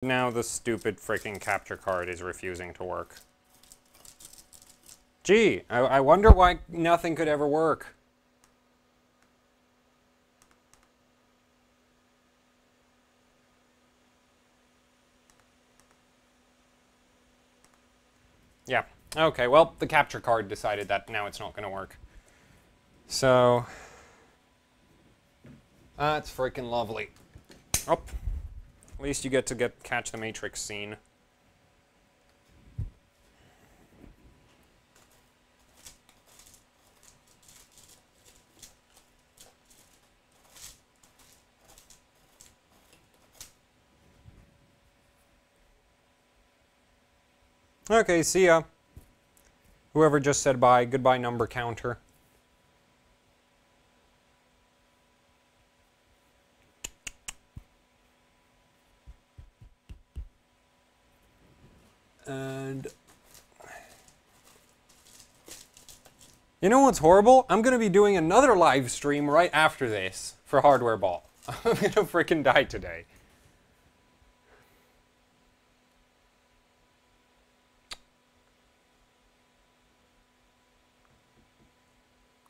Now the stupid freaking capture card is refusing to work. Gee, I wonder why nothing could ever work. Yeah. Okay, well, the capture card decided that now it's not going to work. So, that's freaking lovely. Oh, at least you get to catch the Matrix scene. Okay, see ya. Whoever just said bye, goodbye number counter. And you know what's horrible? I'm going to be doing another live stream right after this for Hardware Ball. I'm going to freaking die today.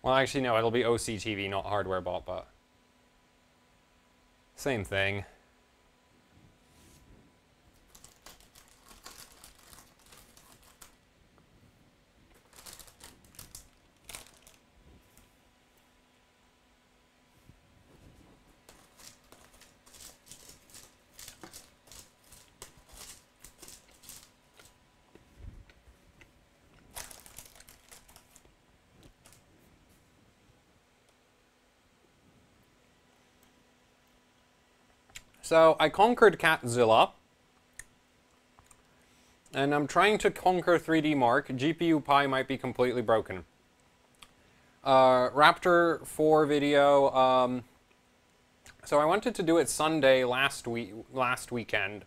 Well, actually, no, it'll be OCTV, not Hardware Ball, but same thing. So, I conquered Catzilla. And I'm trying to conquer 3D Mark. GPU Pi might be completely broken. Raptor 4 video. So I wanted to do it Sunday last weekend.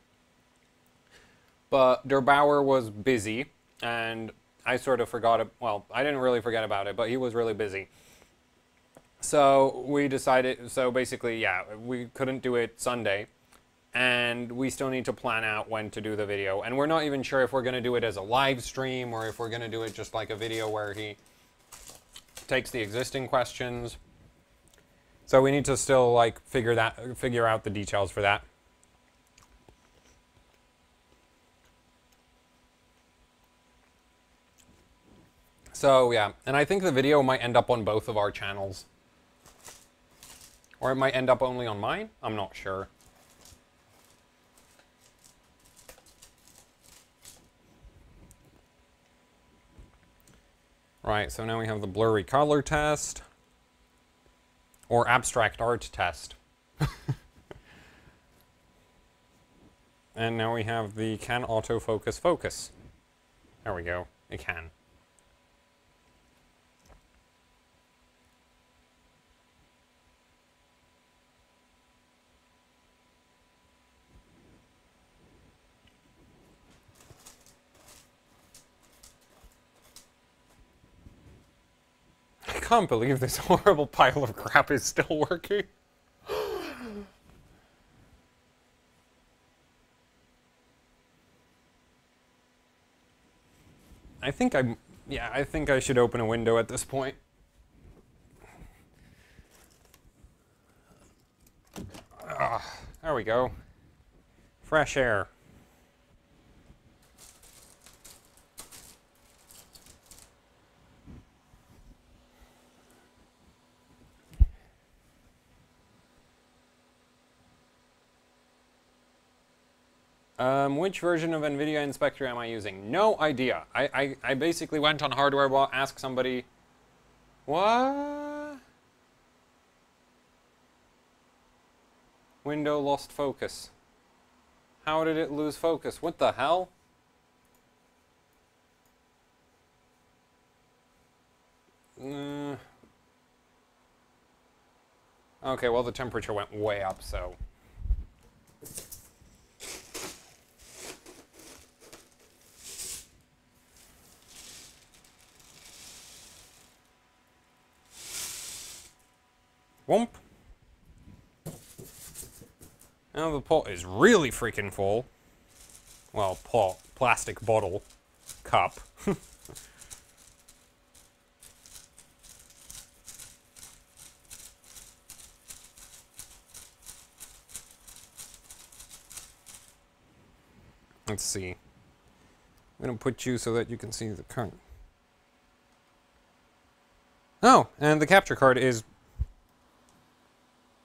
But Der Bauer was busy. And I sort of forgot. Well, I didn't really forget about it, but he was really busy. So we decided, so basically, yeah, we couldn't do it Sunday, and we still need to plan out when to do the video, and we're not even sure if we're going to do it as a live stream, or if we're going to do it just like a video where he takes the existing questions. So we need to still, like, figure out the details for that. So, yeah, and I think the video might end up on both of our channels. Or it might end up only on mine? I'm not sure. Right, so now we have the blurry color test. Or abstract art test. And now we have the can autofocus focus. There we go. It can. I can't believe this horrible pile of crap is still working. I think I should open a window at this point. There we go. Fresh air. Which version of NVIDIA Inspector am I using? No idea. I basically went on Hardware Ball, asked somebody, what? Window lost focus. How did it lose focus? What the hell? Okay, well the temperature went way up, so... Whoomp. Now the pot is really freaking full. well, plastic bottle cup. Let's see. I'm going to put you so that you can see the current. Oh, and the capture card is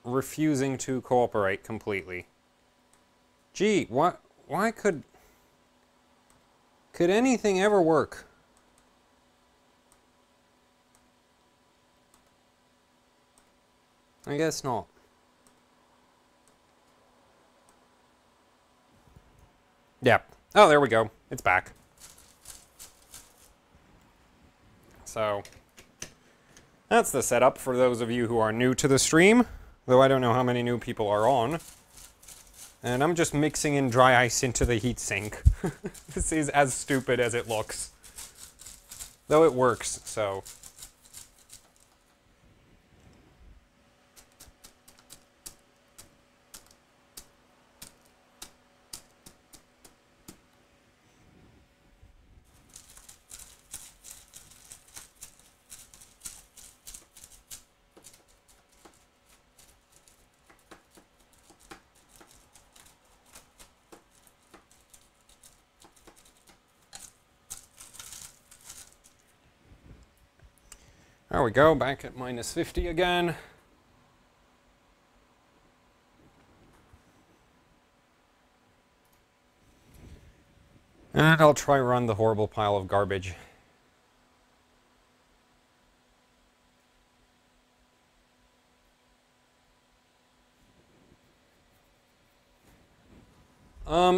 refusing to cooperate completely. Gee, why could anything ever work? I guess not. Yep. Oh, there we go. It's back. So, that's the setup for those of you who are new to the stream, though I don't know how many new people are on. And I'm just mixing in dry ice into the heatsink. This is as stupid as it looks. Though it works, so... There we go, back at minus 50 again. And I'll try run the horrible pile of garbage.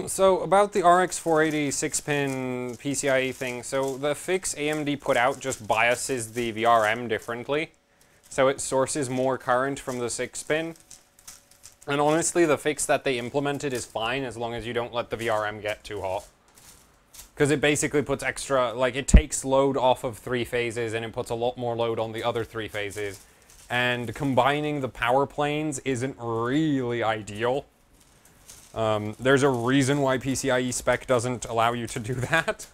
So about the RX 480 6-pin PCIe thing, so the fix AMD put out just biases the VRM differently. So it sources more current from the 6-pin. And honestly, the fix that they implemented is fine as long as you don't let the VRM get too hot. Because it basically puts extra, like it takes load off of 3 phases and it puts a lot more load on the other 3 phases. And combining the power planes isn't really ideal. There's a reason why PCIe spec doesn't allow you to do that.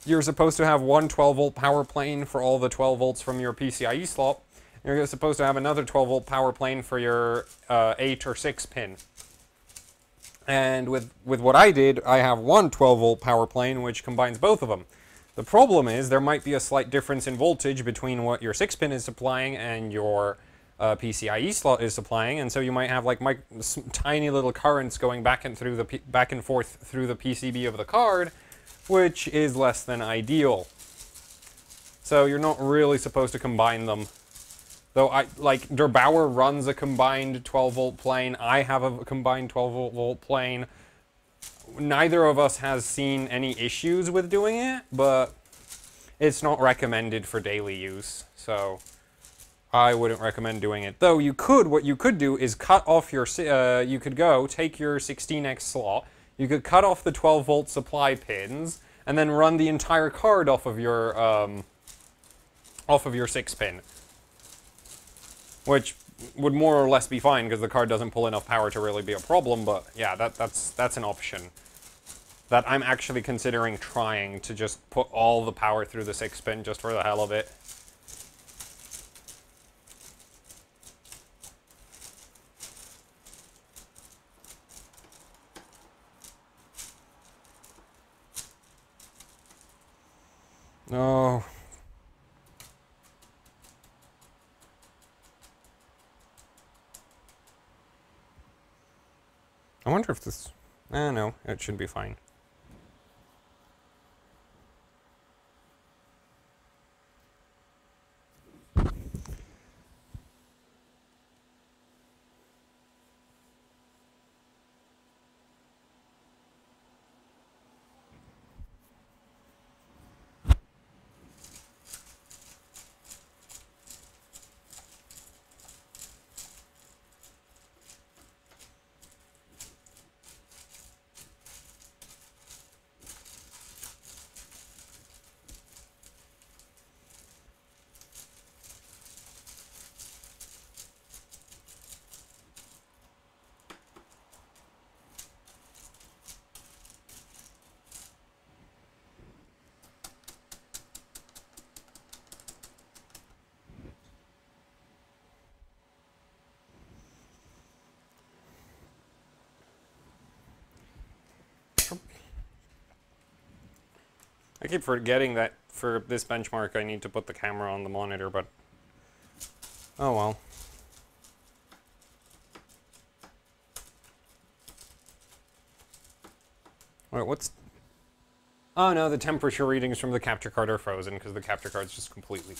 You're supposed to have one 12-volt power plane for all the 12 volts from your PCIe slot. You're supposed to have another 12-volt power plane for your 8 or 6 pin. And with what I did, I have one 12-volt power plane which combines both of them. The problem is there might be a slight difference in voltage between what your 6-pin is supplying and your PCIe slot is supplying, and so you might have like tiny little currents going back and forth through the PCB of the card, which is less than ideal. So you're not really supposed to combine them. Though Der Bauer runs a combined 12-volt plane. I have a combined 12-volt plane. Neither of us has seen any issues with doing it, but it's not recommended for daily use. So I wouldn't recommend doing it. Though what you could do is cut off your, you could take your 16X slot, you could cut off the 12-volt supply pins, and then run the entire card off of your 6-pin. Which would more or less be fine, because the card doesn't pull enough power to really be a problem, but yeah, that's an option. That I'm actually considering trying to just put all the power through the 6-pin just for the hell of it. Oh. I wonder if this... no, it should be fine. I keep forgetting that for this benchmark I need to put the camera on the monitor, but oh well. Wait, what's... Oh no, the temperature readings from the capture card are frozen because the capture card's just completely...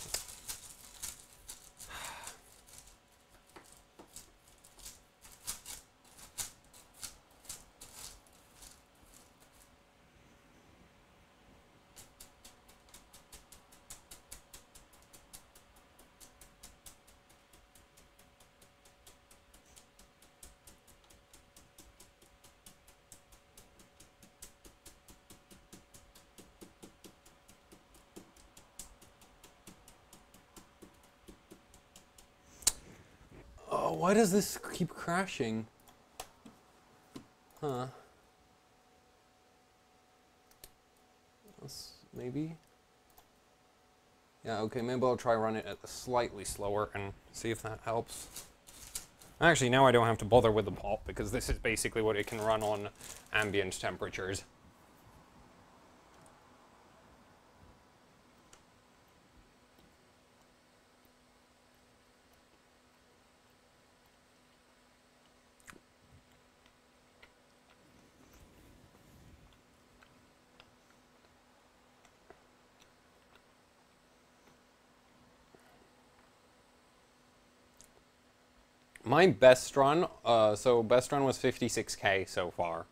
Oh, why does this keep crashing? Huh. Maybe? Yeah, okay, maybe I'll try run it at slightly slower and see if that helps. Actually, now I don't have to bother with the pop because this is basically what it can run on ambient temperatures. My best run, so best run was 56K so far.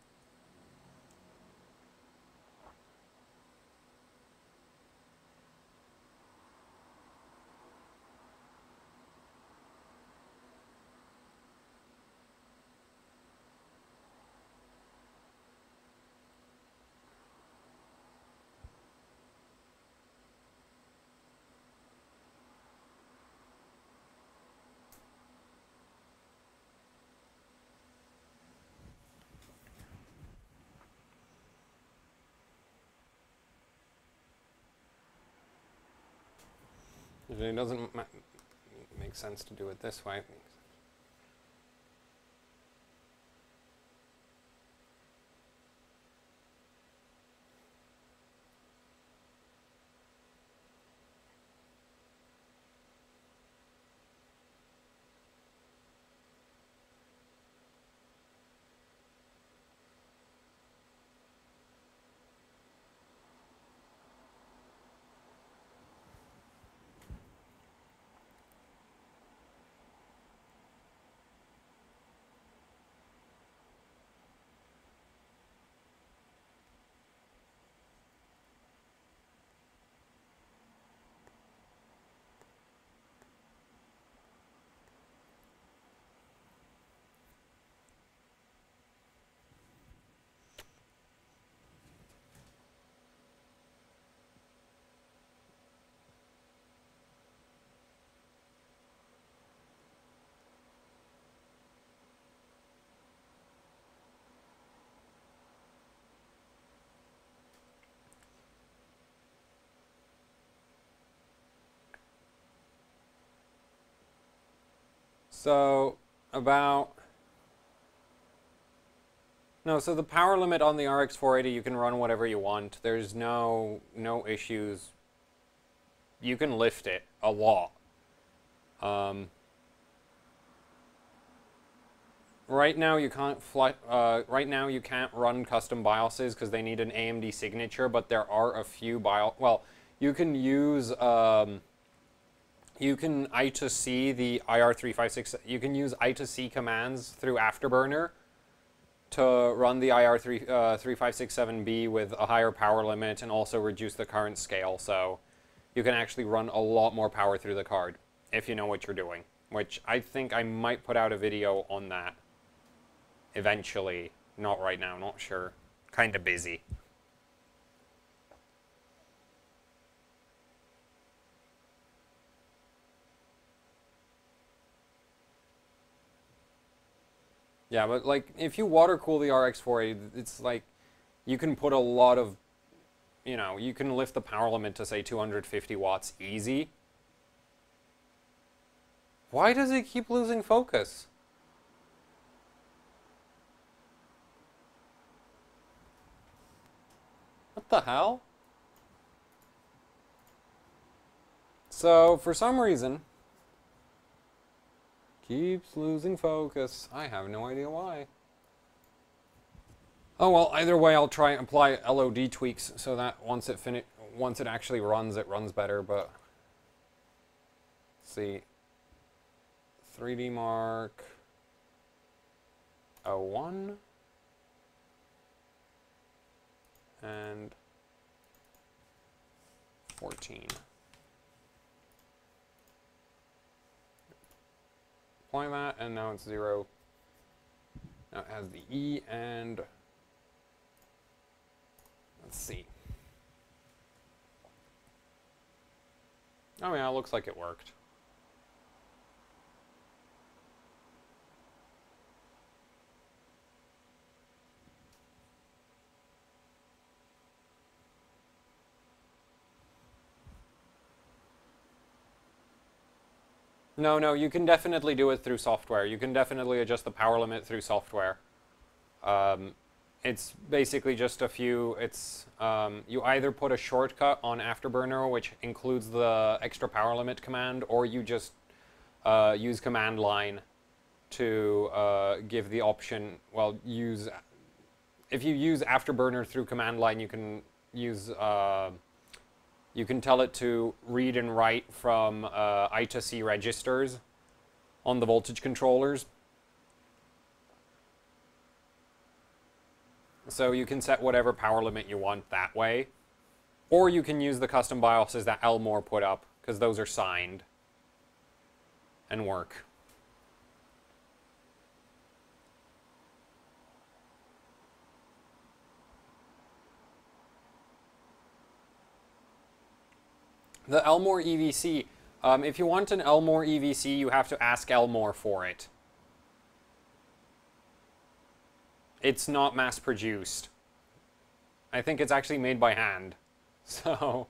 It doesn't make sense to do it this way. So, so the power limit on the RX 480, you can run whatever you want. There's no issues. You can lift it a lot. Right now you can't run custom BIOSes because they need an AMD signature, but there are a few well, you can use you can I2C the IR356. You can use I2C commands through Afterburner to run the IR357B with a higher power limit and also reduce the current scale. So you can actually run a lot more power through the card if you know what you're doing. Which I think I might put out a video on that eventually. Not right now, not sure. Kind of busy. Yeah, but like if you water cool the RX 480, it's like you can put a lot of, you can lift the power limit to say 250 watts easy. Why does it keep losing focus? What the hell? So, for some reason, keeps losing focus. I have no idea why. Oh well, either way, I'll try and apply LOD tweaks so that once it actually runs, it runs better. But let's see, 3D Mark 01 and 14. Apply that, and now it's 0. Now it has the E and let's see. Oh yeah, it looks like it worked. No, you can definitely do it through software. You can definitely adjust the power limit through software. It's basically just a few, you either put a shortcut on Afterburner, which includes the extra power limit command, or you just use command line to give the option, well, if you use Afterburner through command line, you can use, you can tell it to read and write from I to C registers on the voltage controllers. So you can set whatever power limit you want that way. Or you can use the custom BIOSes that Elmore put up, because those are signed and work. The Elmore EVC, if you want an Elmore EVC, you have to ask Elmore for it. It's not mass-produced. I think it's actually made by hand. So...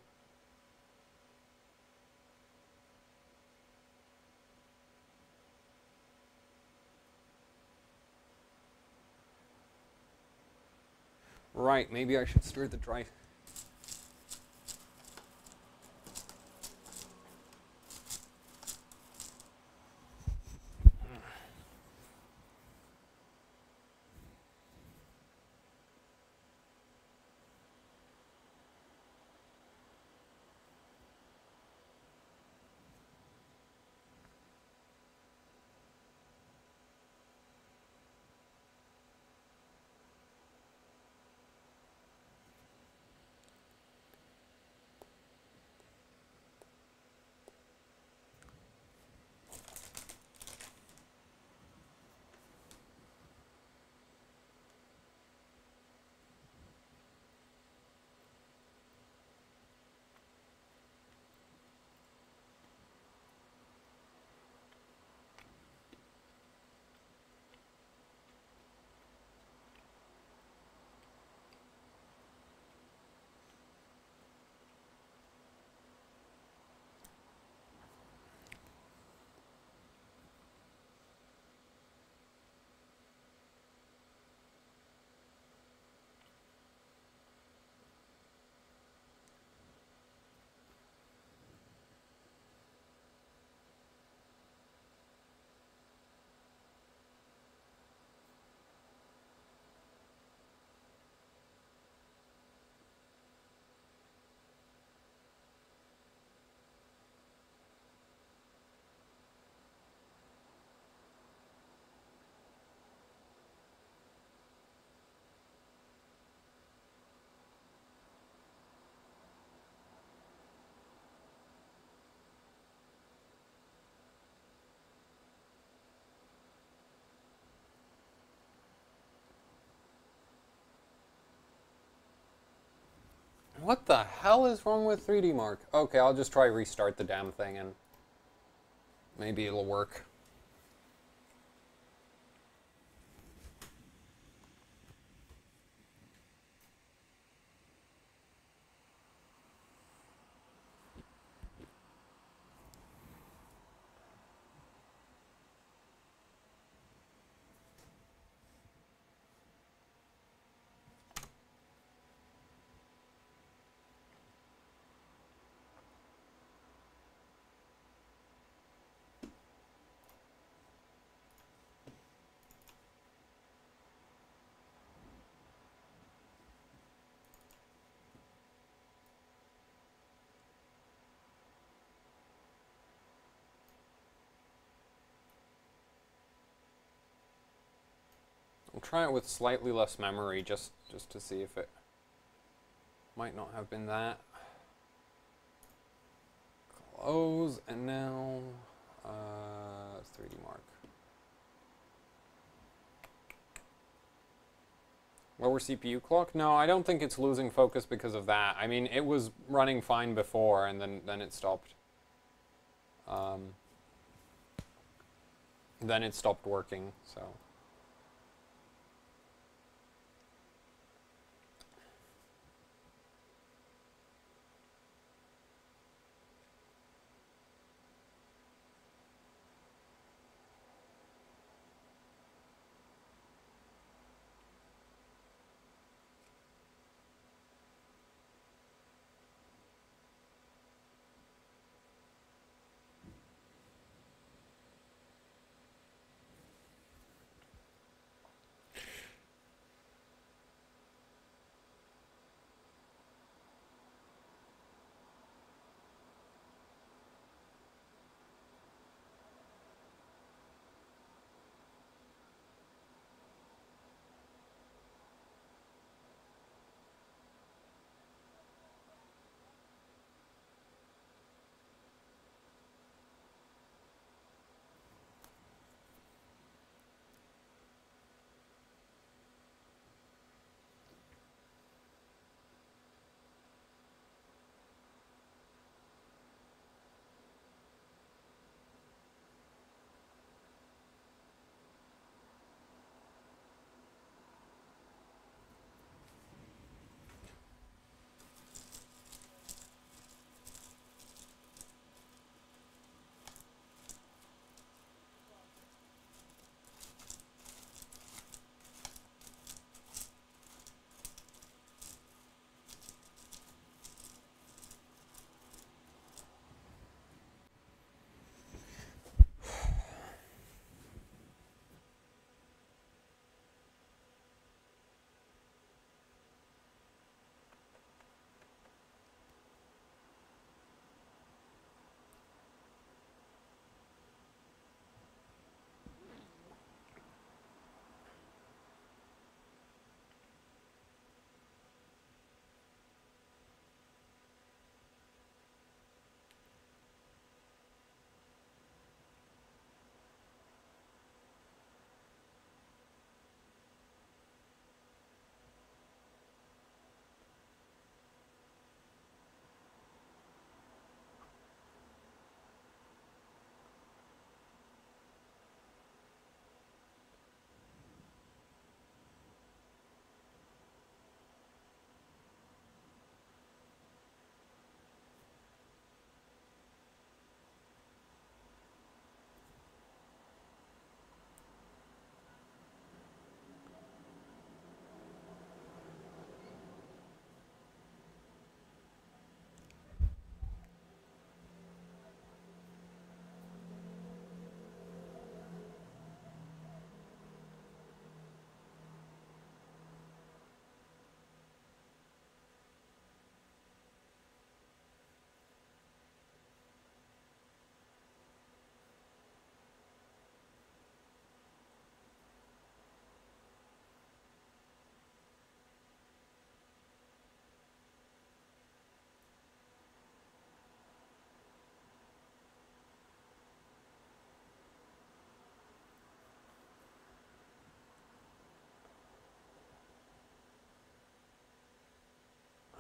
Right, maybe I should stir the dry... What the hell is wrong with 3D Mark? Okay, I'll just try restart the damn thing and maybe it'll work. try it with slightly less memory just to see if it might not have been that. Close, and now 3D Mark. Lower CPU clock? No, I don't think it's losing focus because of that. I mean, it was running fine before, and then it stopped. Then it stopped working, so.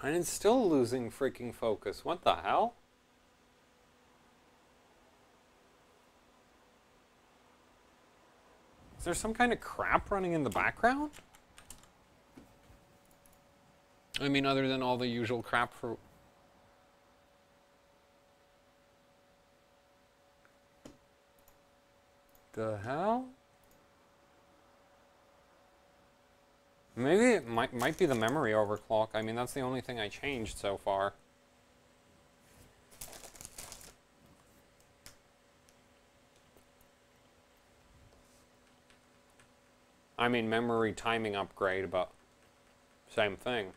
And it's still losing freaking focus. What the hell? Is there some kind of crap running in the background? I mean, other than all the usual crap for... The hell? Maybe it might be the memory overclock. I mean, that's the only thing I changed so far. I mean, memory timing upgrade, but same thing.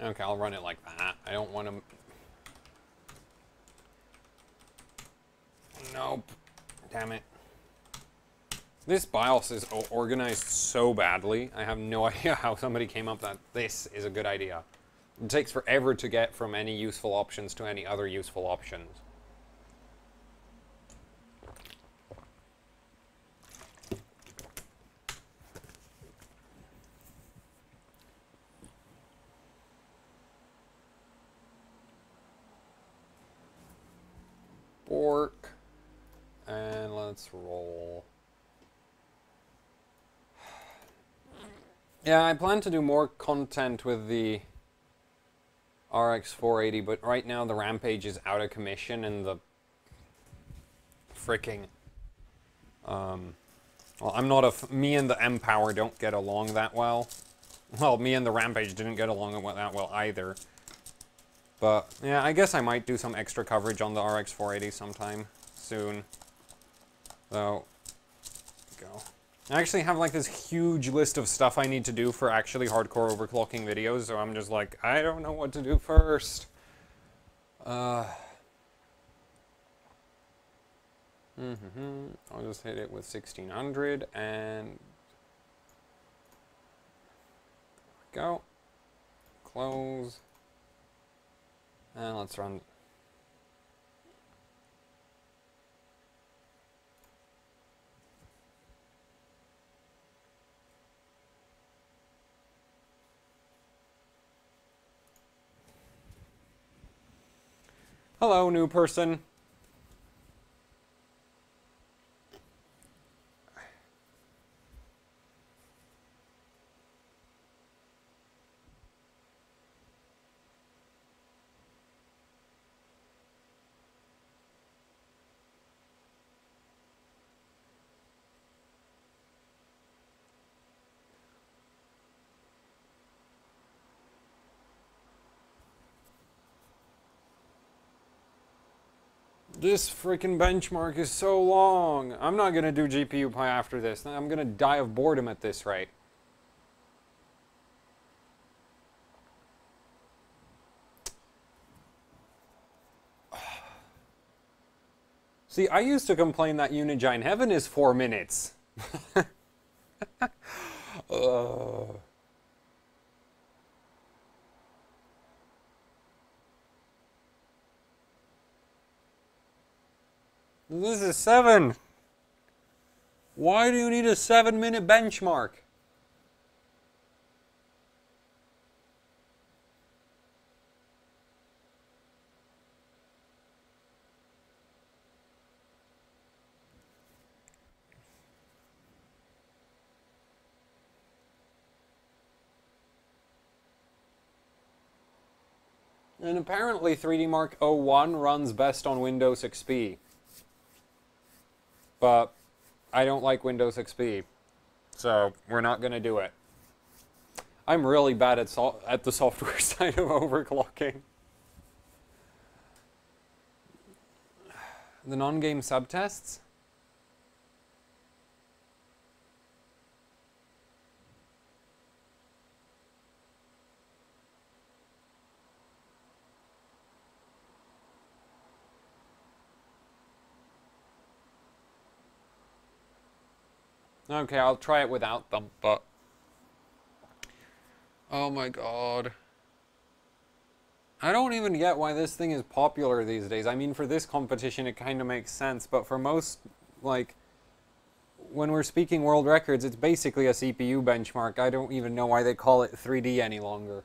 Okay, I'll run it like that. I don't want to... Nope. Damn it. This BIOS is organized so badly. I have no idea how somebody came up that this is a good idea. It takes forever to get from any useful options to any other useful options. Bork. And let's roll. Yeah, I plan to do more content with the RX 480, but right now the Rampage is out of commission and the freaking... well, I'm not a... me and the M-Power don't get along that well. Well, me and the Rampage didn't get along that well either. But, yeah, I guess I might do some extra coverage on the RX 480 sometime soon. So, go. I actually have like this huge list of stuff I need to do for actually hardcore overclocking videos, so I'm just like, I don't know what to do first. I'll just hit it with 1600 and go. Close. And let's run. Hello, new person. This freaking benchmark is so long. I'm not gonna do GPU Pi after this. I'm gonna die of boredom at this rate. See, I used to complain that Unigine Heaven is 4 minutes. This is 7. Why do you need a 7-minute benchmark? And apparently 3D Mark 01 runs best on Windows XP. But I don't like Windows XP, so we're not going to do it. I'm really bad at the software side of overclocking. The non-game subtests? Okay, I'll try it without them, but... Oh my god. I don't even get why this thing is popular these days. I mean, for this competition it kind of makes sense, but for most, like, when we're speaking world records, it's basically a CPU benchmark. I don't even know why they call it 3D any longer.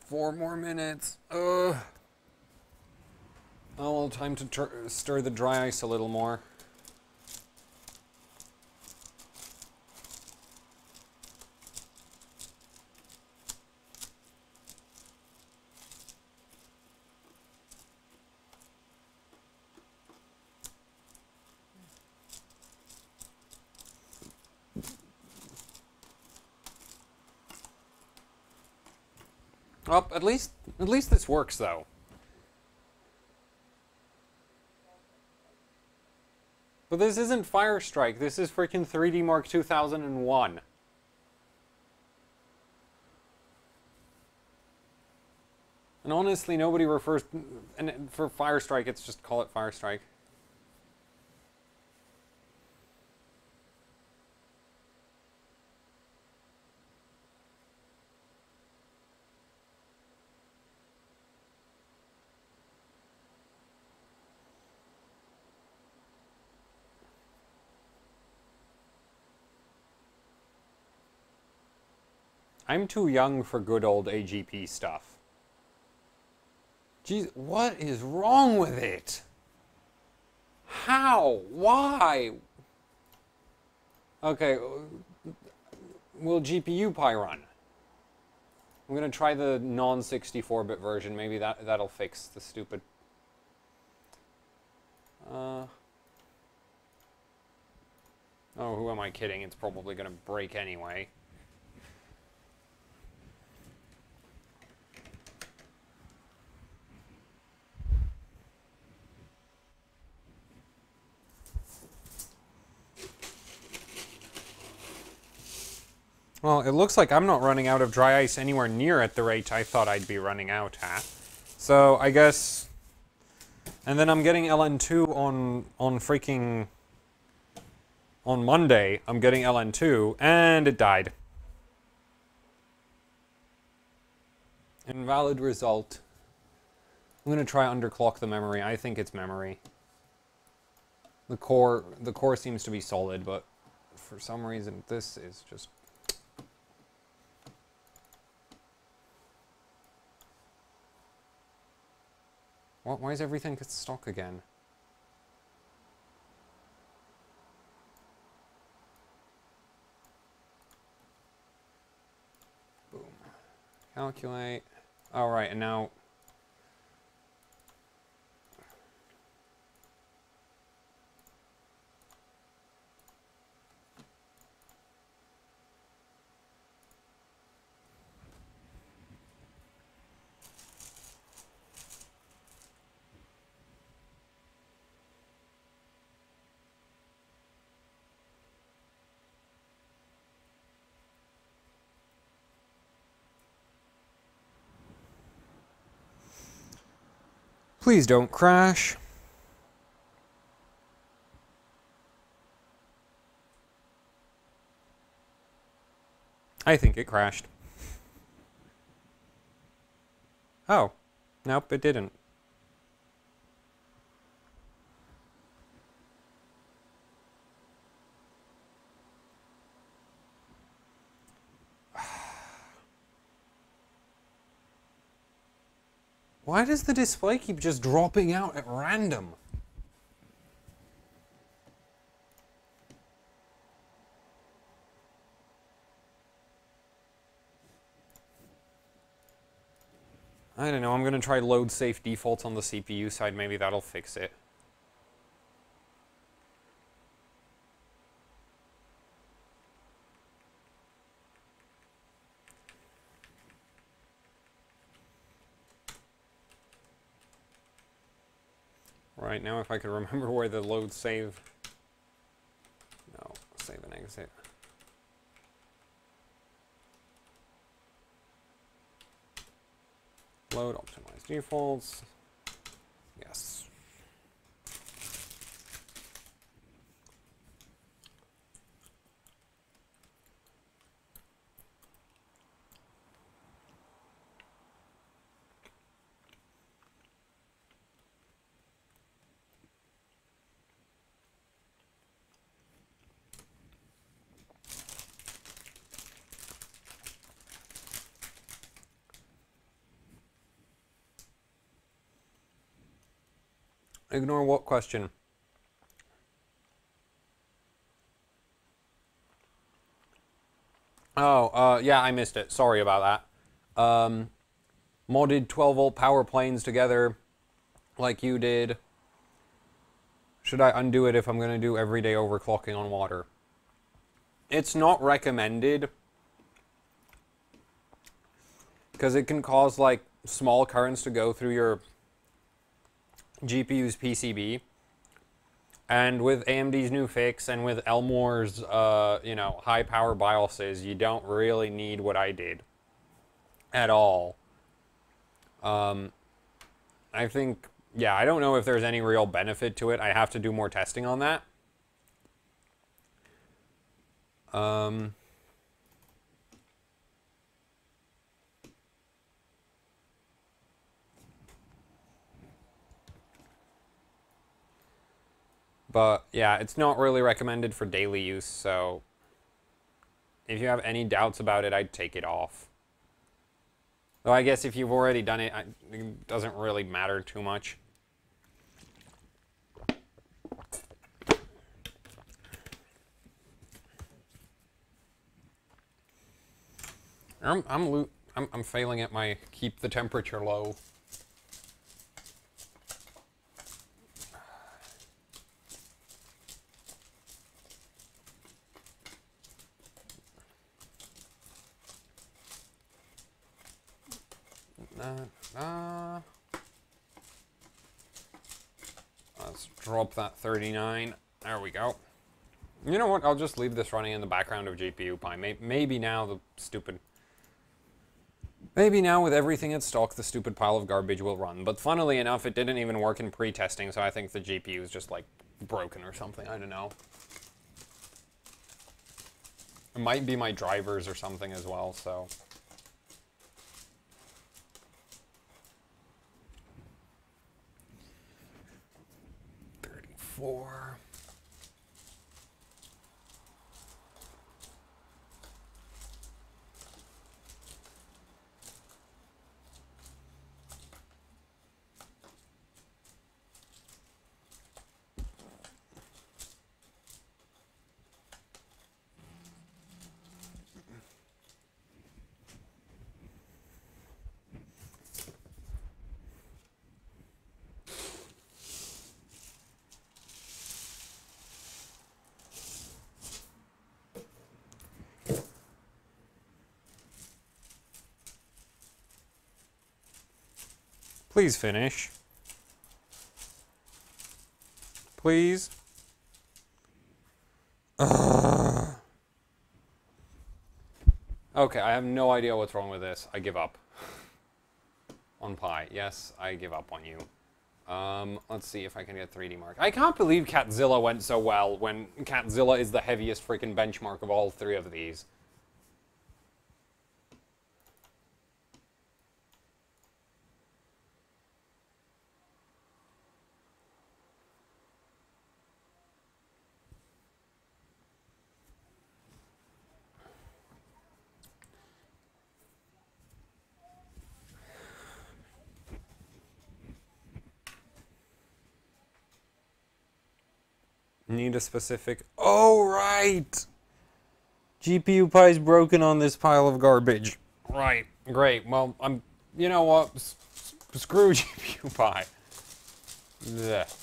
Four more minutes. Ugh. Oh, well, time to stir the dry ice a little more. Well, at least this works, though. But this isn't Firestrike. This is freaking 3D Mark 2001. And honestly, nobody refers... And for Firestrike, it's just call it Firestrike. I'm too young for good old AGP stuff. Jeez, what is wrong with it? How? Why? Okay, will GPU Pi run? I'm gonna try the non-64-bit version. Maybe that'll fix the stupid... Oh, who am I kidding? It's probably gonna break anyway. Well, it looks like I'm not running out of dry ice anywhere near at the rate I thought I'd be running out at. So, I guess... And then I'm getting LN2 on freaking... On Monday, I'm getting LN2, and it died. Invalid result. I'm going to try underclock the memory. I think it's memory. The core seems to be solid, but for some reason this is just... Why is everything stuck again? Boom. Calculate. Alright, and now... Please don't crash. I think it crashed. Oh. Nope, it didn't. Why does the display keep just dropping out at random? I don't know, I'm gonna try load safe defaults on the CPU side, maybe that'll fix it. Right, now if I could remember where the load save... No, save and exit. Load, optimize defaults. Yes. Ignore what question? Oh, yeah, I missed it. Sorry about that. Modded 12-volt power planes together like you did. Should I undo it if I'm going to do everyday overclocking on water? It's not recommended. because it can cause like small currents to go through your GPU's PCB. And with AMD's new fix and with Elmore's, you know, high power BIOSes, you don't really need what I did at all. I think, yeah, I don't know if there's any real benefit to it. I have to do more testing on that. But yeah, it's not really recommended for daily use, so if you have any doubts about it, I'd take it off. Though I guess if you've already done it, it doesn't really matter too much. I'm failing at my keep the temperature low. Let's drop that 39. There we go. You know what? I'll just leave this running in the background of GPU Pi. Maybe now the stupid... Maybe now with everything in stock, the stupid pile of garbage will run. But funnily enough, it didn't even work in pre-testing, so I think the GPU is just, like, broken or something. I don't know. It might be my drivers or something as well, so... Four. Please finish. Please. Okay, I have no idea what's wrong with this. I give up. On Pi. Yes, I give up on you. Let's see if I can get 3D Mark. I can't believe Catzilla went so well when Catzilla is the heaviest freaking benchmark of all three of these. Need a specific... Oh, right! GPU Pi's broken on this pile of garbage. Right. Great. Well, you know what? Screw GPU Pi. Blech.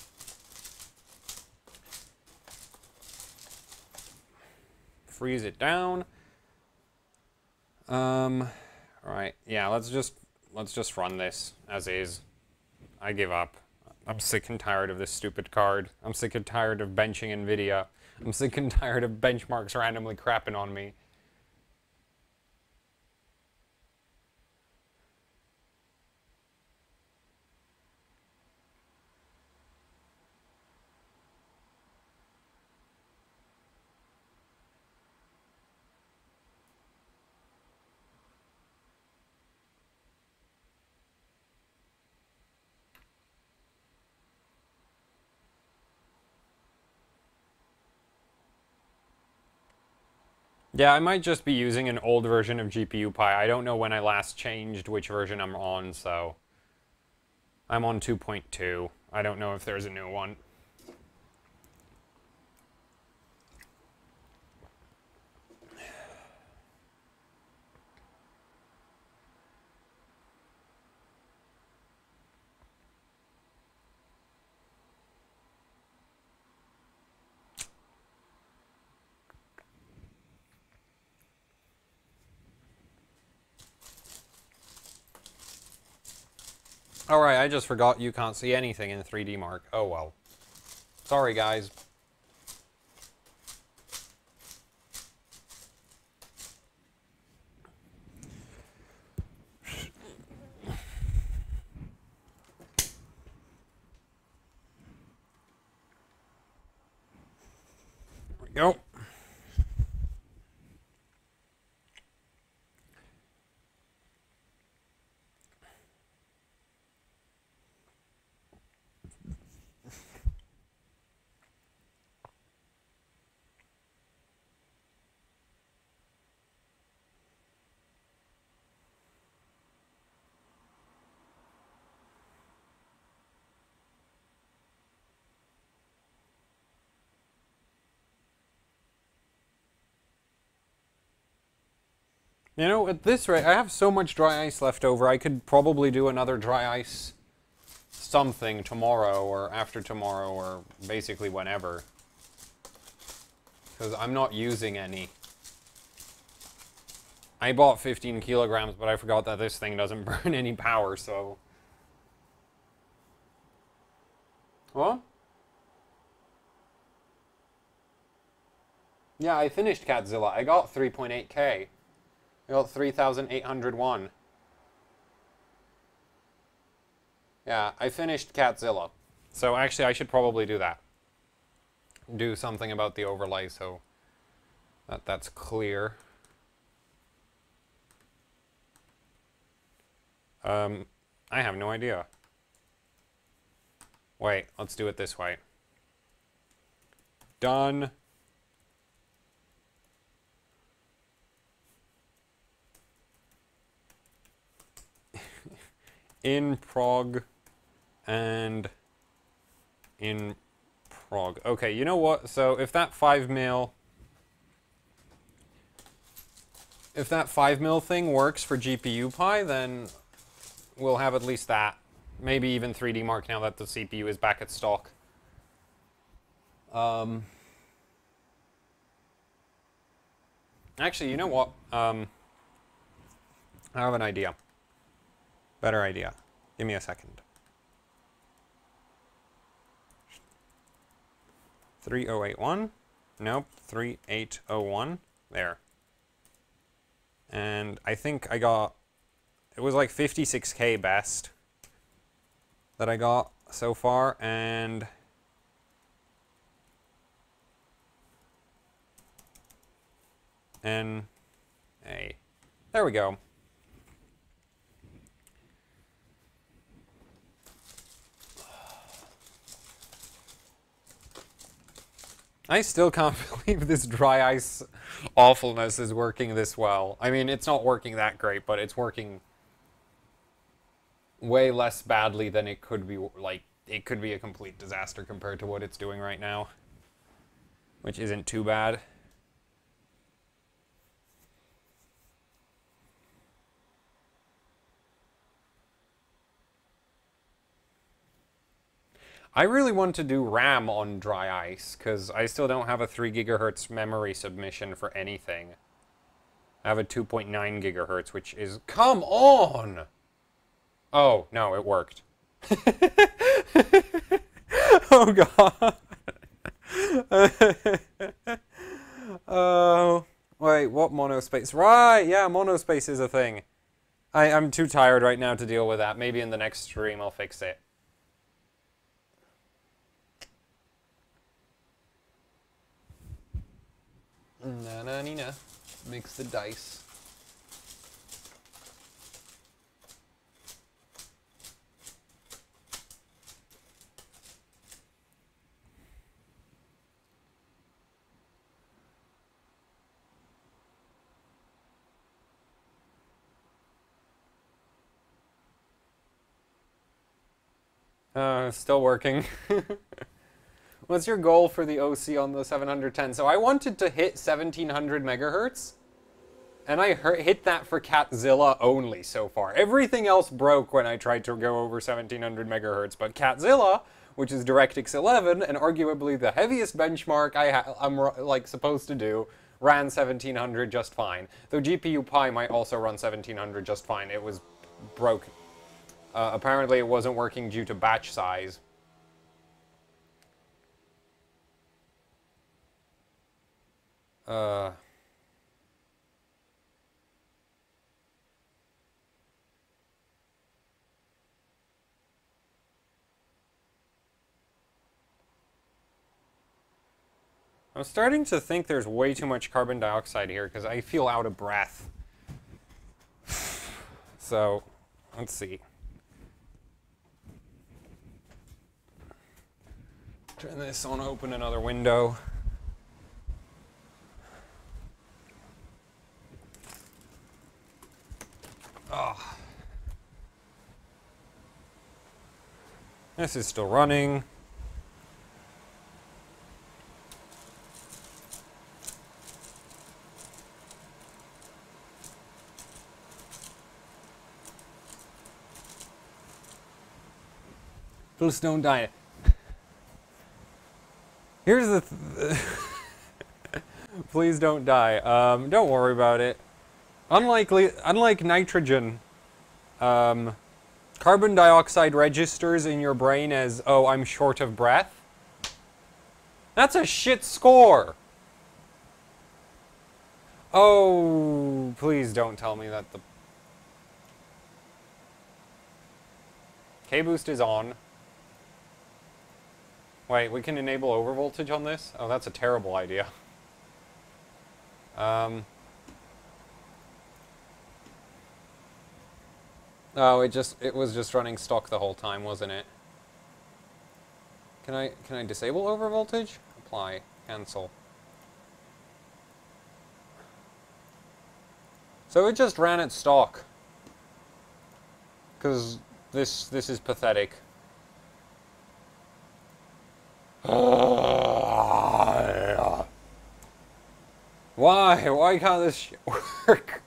Freeze it down. Alright. Yeah, let's just run this as is. I give up. I'm sick and tired of this stupid card. I'm sick and tired of benching NVIDIA. I'm sick and tired of benchmarks randomly crapping on me. Yeah, I might just be using an old version of GPU Pi. I don't know when I last changed which version I'm on, so... I'm on 2.2. I don't know if there's a new one. Alright, I just forgot you can't see anything in 3D Mark. Oh well. Sorry, guys. There we go. You know, at this rate, I have so much dry ice left over, I could probably do another dry ice something tomorrow or after tomorrow or basically whenever. Because I'm not using any. I bought 15 kilograms, but I forgot that this thing doesn't burn any power, so... What? Yeah, I finished Catzilla. I got 3.8k. I got 3,801. Yeah, I finished Catzilla. So actually, I should probably do that. Do something about the overlay so that's clear. I have no idea. Wait, let's do it this way. Done. In prog and in prog. Okay, you know what? So if that 5mm thing works for GPU Pi, then we'll have at least that. Maybe even 3D Mark now that the CPU is back at stock. Actually, you know what? I have an idea. Better idea. Give me a second. 3081. Nope, 3801. There. And I think I got... It was like 56k best that I got so far, and... NA. There we go. I still can't believe this dry ice awfulness is working this well. I mean, it's not working that great, but it's working way less badly than it could be. Like, it could be a complete disaster compared to what it's doing right now, which isn't too bad. I really want to do RAM on dry ice, because I still don't have a 3 gigahertz memory submission for anything. I have a 2.9 gigahertz, which is... Come on! Oh, no, it worked. Oh, God. Oh, wait, what monospace? Right, yeah, monospace is a thing. I'm too tired right now to deal with that. Maybe in the next stream I'll fix it. Na-na-ni-na. Mix the dice. Still working. What's your goal for the OC on the 710? So I wanted to hit 1700 megahertz, and I hit that for Catzilla only so far. Everything else broke when I tried to go over 1700 megahertz, but Catzilla, which is DirectX 11, and arguably the heaviest benchmark I'm like supposed to do, ran 1700 just fine. Though GPU Pi might also run 1700 just fine. It was broken. Apparently it wasn't working due to batch size. I'm starting to think there's way too much carbon dioxide here because I feel out of breath. So, let's see. Turn this on, open another window. Oh. This is still running. Please don't die. Here's the... Please don't die. Don't worry about it. Unlike nitrogen, carbon dioxide registers in your brain as, oh, I'm short of breath. That's a shit score. Oh, please don't tell me that the... K-boost is on. Wait, we can enable overvoltage on this? Oh, that's a terrible idea. Oh, it was just running stock the whole time, wasn't it? Can I disable overvoltage? Apply. Cancel. So it just ran at stock. Because this is pathetic. Why? Why can't this work?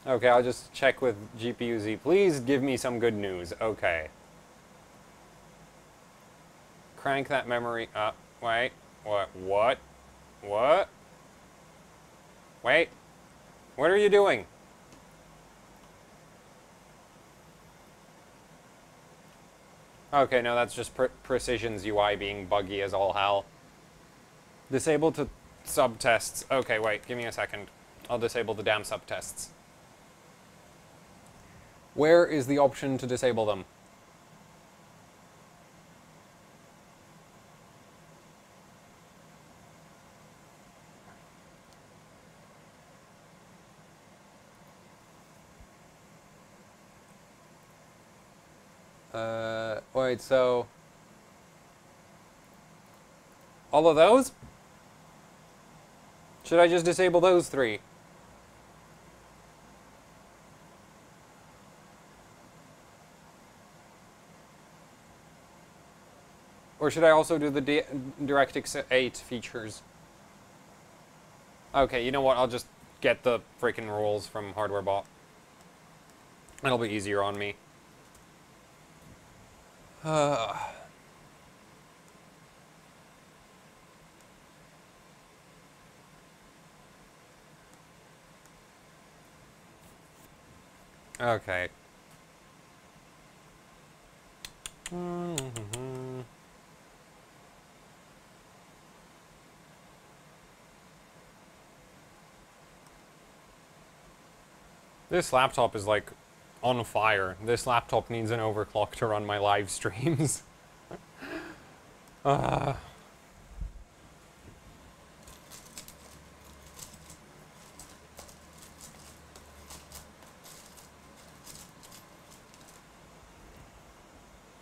Okay, I'll just check with GPU-Z. Please give me some good news. Okay. Crank that memory up. Wait. What? Wait. What are you doing? Okay, no, that's just Precision's UI being buggy as all hell. Disable to subtests. Okay, wait, give me a second. I'll disable the damn subtests. Where is the option to disable them? Wait, so... all of those? Should I just disable those three? Or should I also do the DirectX 8 features? Okay, you know what? I'll just get the freaking rules from HardwareBot. That'll be easier on me. Okay. This laptop is like on fire. This laptop needs an overclock to run my live streams.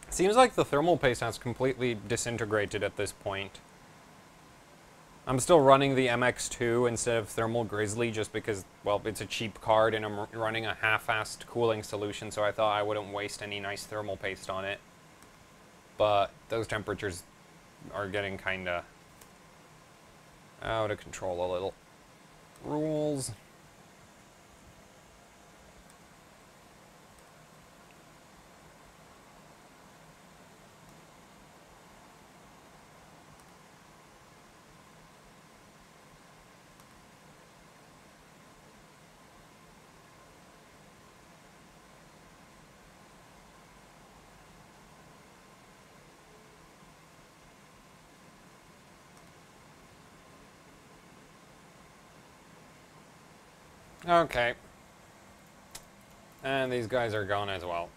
Seems like the thermal paste has completely disintegrated at this point. I'm still running the MX2 instead of Thermal Grizzly just because, well, it's a cheap card and I'm running a half-assed cooling solution, so I thought I wouldn't waste any nice thermal paste on it. But those temperatures are getting kinda out of control a little. Rules. Okay. And these guys are gone as well.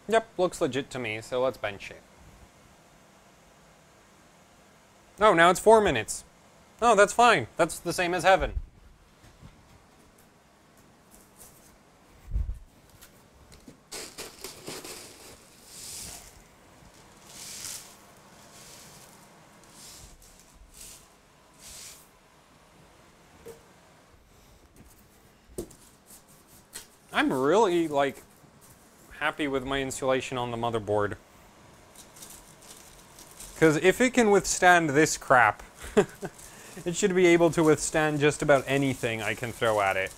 Yep, looks legit to me, so let's bench it. Oh, now it's 4 minutes. Oh, that's fine. That's the same as heaven. I'm really, like, happy with my installation on the motherboard. Because if it can withstand this crap, it should be able to withstand just about anything I can throw at it.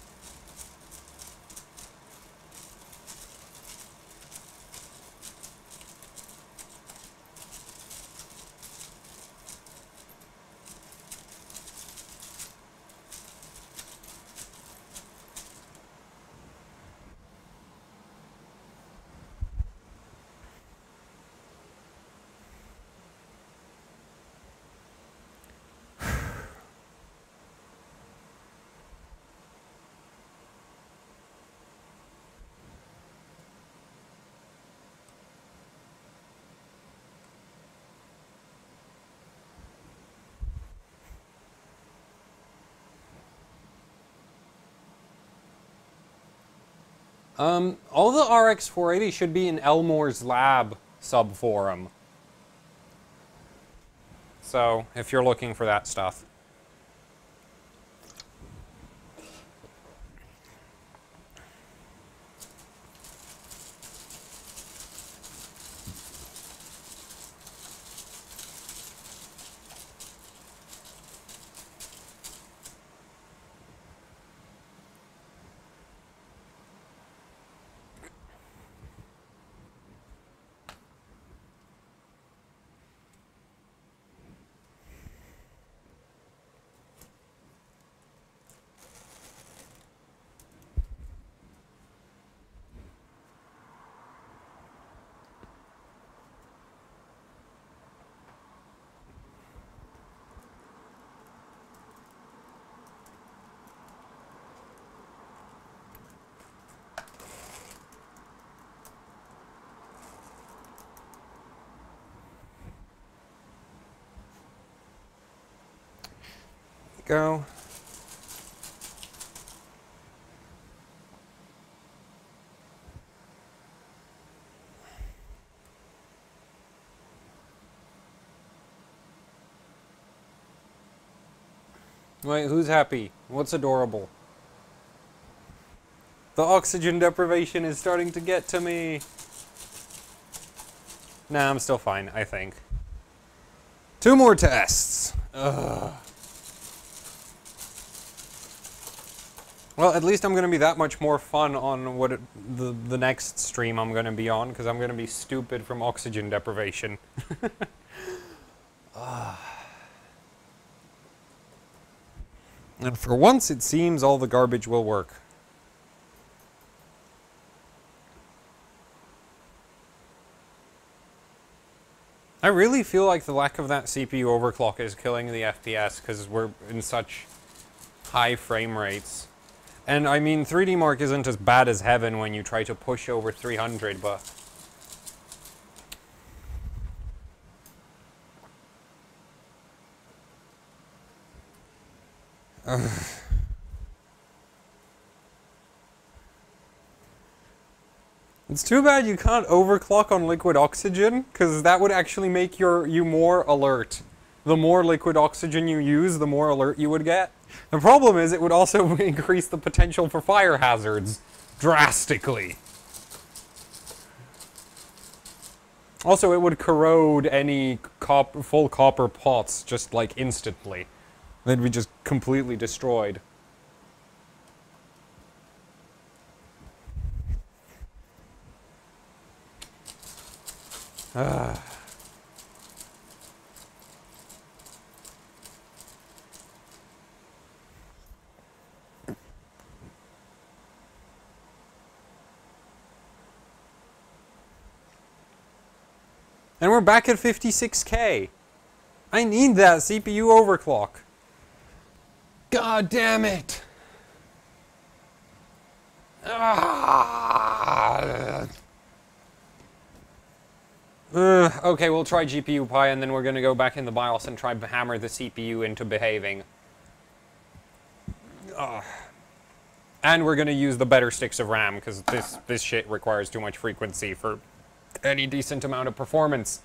All the RX 480 should be in Elmore's lab subforum. So, if you're looking for that stuff. Go. Wait, who's happy? What's adorable? The oxygen deprivation is starting to get to me. Nah, I'm still fine, I think. 2 more tests. Ugh. Well, at least I'm going to be that much more fun on the next stream I'm going to be on, because I'm going to be stupid from oxygen deprivation. And for once, it seems all the garbage will work. I really feel like the lack of that CPU overclock is killing the FPS, because we're in such high frame rates. And I mean, 3D Mark isn't as bad as heaven when you try to push over 300, but... It's too bad you can't overclock on liquid oxygen, because that would actually make you more alert. The more liquid oxygen you use, the more alert you would get. The problem is it would also increase the potential for fire hazards drastically. Also, it would corrode any full copper pots just like instantly. They'd be just completely destroyed. And we're back at 56K. I need that CPU overclock. God damn it. Okay, we'll try GPU Pi, and then we're going to go back in the BIOS and try to hammer the CPU into behaving. And we're going to use the better sticks of RAM, because this shit requires too much frequency for any decent amount of performance.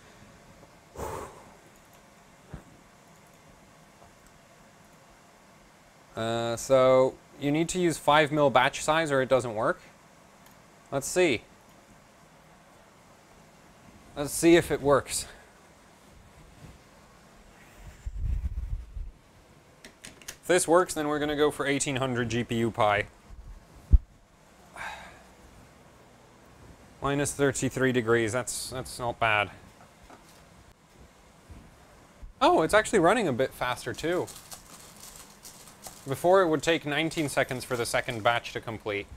So, you need to use 5 mil batch size or it doesn't work. Let's see. Let's see if it works. If this works, then we're going to go for 1800 GPU Pi. Minus 33 degrees, that's not bad. Oh, it's actually running a bit faster too. Before it would take 19 seconds for the second batch to complete.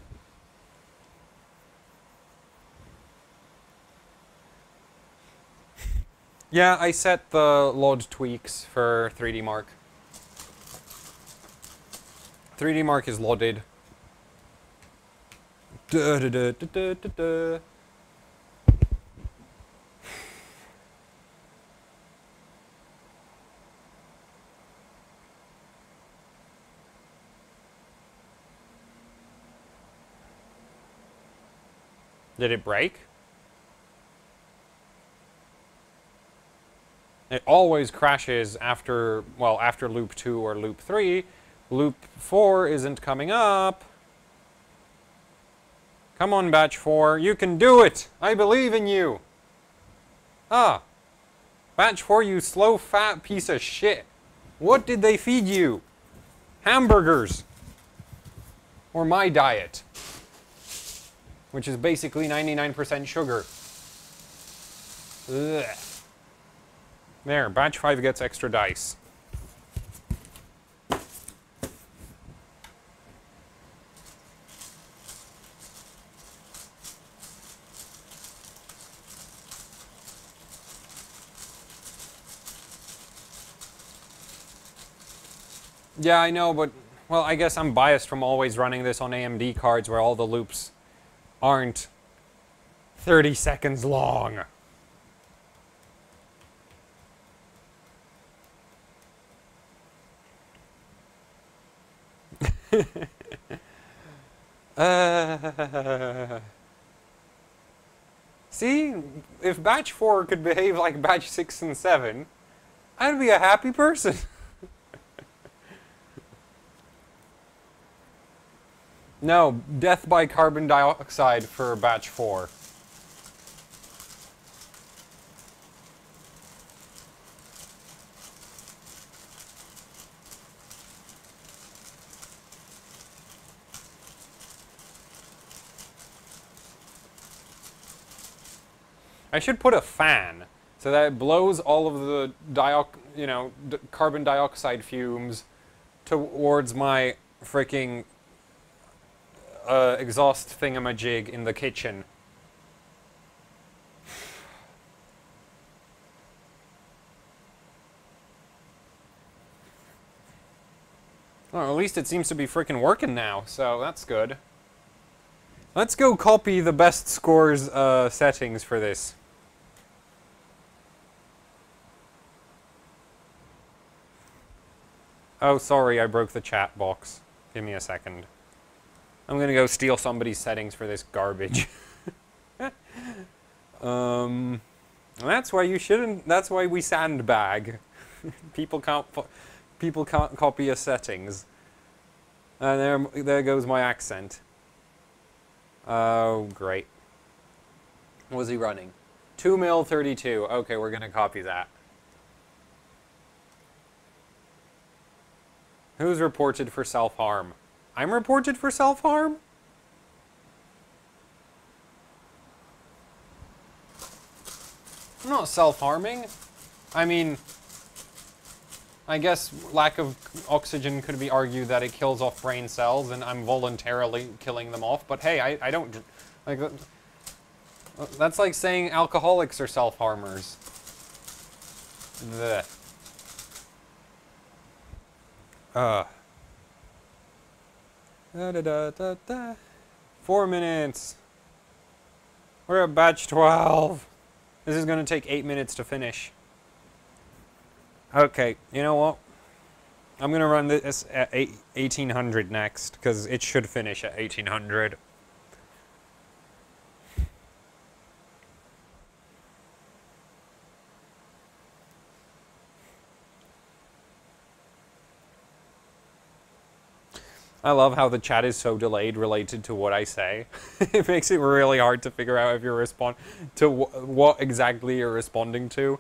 Yeah, I set the LOD tweaks for 3D Mark. 3D Mark is loaded. Da, da, da, da, da, da, da. Did it break? It always crashes after, well, after loop 2 or loop 3. Loop 4 isn't coming up. Come on, batch 4. You can do it! I believe in you! Ah. Batch 4, you slow, fat piece of shit. What did they feed you? Hamburgers. Or my diet. Which is basically 99% sugar. Ugh. There, batch 5 gets extra dice. Yeah, I know, but, well, I guess I'm biased from always running this on AMD cards where all the loops aren't 30 seconds long. See, if batch 4 could behave like batch 6 and 7, I'd be a happy person. No, death by carbon dioxide for batch 4. I should put a fan so that it blows all of the carbon dioxide fumes towards my freaking exhaust thingamajig in the kitchen. Well, at least it seems to be freaking working now, so that's good. Let's go copy the best scores settings for this. Oh, sorry, I broke the chat box. Give me a second. I'm gonna go steal somebody's settings for this garbage. That's why you shouldn't. That's why we sandbag. People can't copy your settings. And there goes my accent. Oh, great. What was he running? 2 mil 32. Okay, we're gonna copy that. Who's reported for self-harm? I'm reported for self-harm? I'm not self-harming. I mean, I guess lack of oxygen could be argued that it kills off brain cells, and I'm voluntarily killing them off. But hey, I don't... Like, that's like saying alcoholics are self-harmers. Blech. Da, da, da, da, da. 4 minutes. We're at batch 12. This is going to take 8 minutes to finish. Okay, you know what? I'm going to run this at 1800 next, because it should finish at 1800. I love how the chat is so delayed related to what I say. It makes it really hard to figure out if you're to what exactly you're responding to.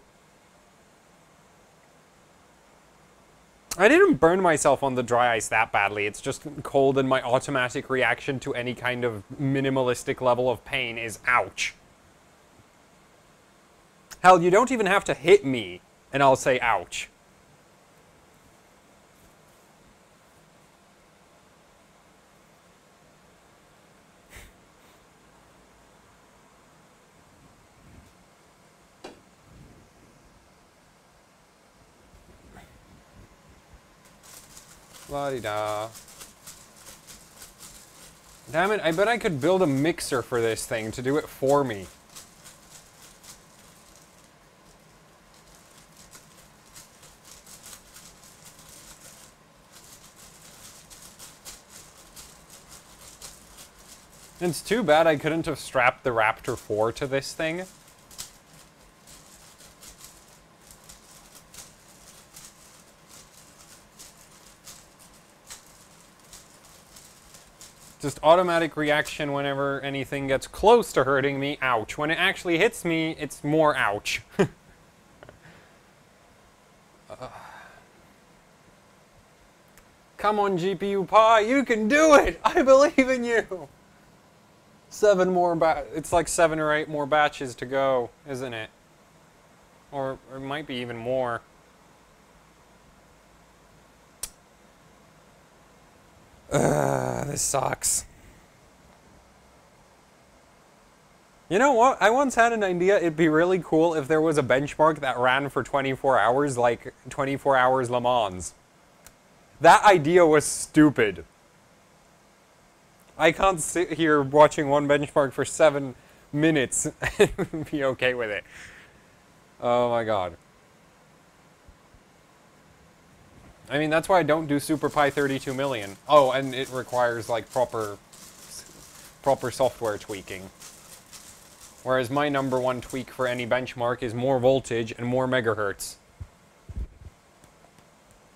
I didn't burn myself on the dry ice that badly. It's just cold, and my automatic reaction to any kind of minimalistic level of pain is ouch. Hell, you don't even have to hit me, and I'll say ouch. La-di-da. Damn it, I bet I could build a mixer for this thing to do it for me. It's too bad I couldn't have strapped the Raptor 4 to this thing. Just automatic reaction whenever anything gets close to hurting me, ouch. When it actually hits me, it's more ouch. Come on, GPU Pi, you can do it! I believe in you! 7 more it's like 7 or 8 more batches to go, isn't it? Or it might be even more. This sucks. You know what? I once had an idea. It'd be really cool if there was a benchmark that ran for 24 hours, like 24 hours Le Mans. That idea was stupid. I can't sit here watching one benchmark for 7 minutes and be okay with it. Oh my god. I mean, that's why I don't do Super Pi 32 million. Oh, and it requires, like, proper software tweaking. Whereas my #1 tweak for any benchmark is more voltage and more megahertz.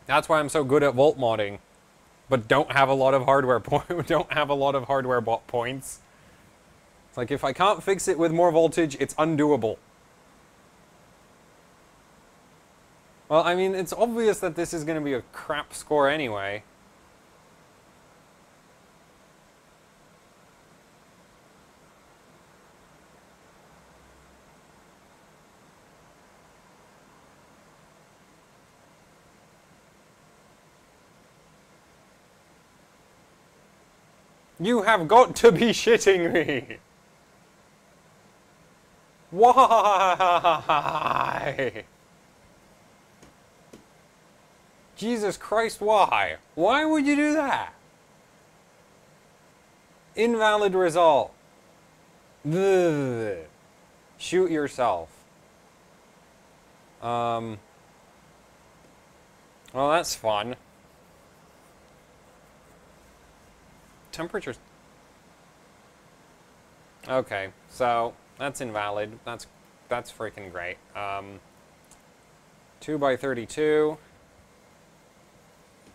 That's why I'm so good at volt modding, but don't have a lot of hardware points. It's like, if I can't fix it with more voltage, it's undoable. Well, I mean, it's obvious that this is going to be a crap score anyway. You have got to be shitting me! Why? Jesus Christ, why? Why would you do that? Invalid result. Ugh. Shoot yourself. Well, that's fun. Temperatures. Okay, so that's invalid. That's freaking great. 2x32.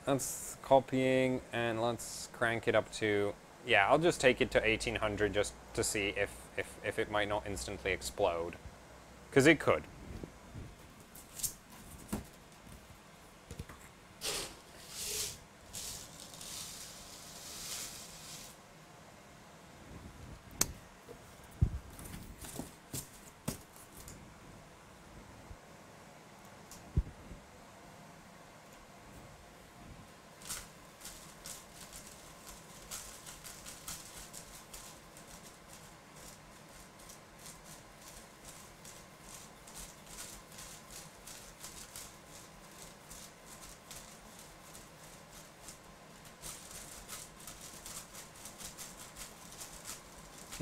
That's copying, and let's crank it up to... Yeah, I'll just take it to 1800 just to see if it might not instantly explode. Because it could.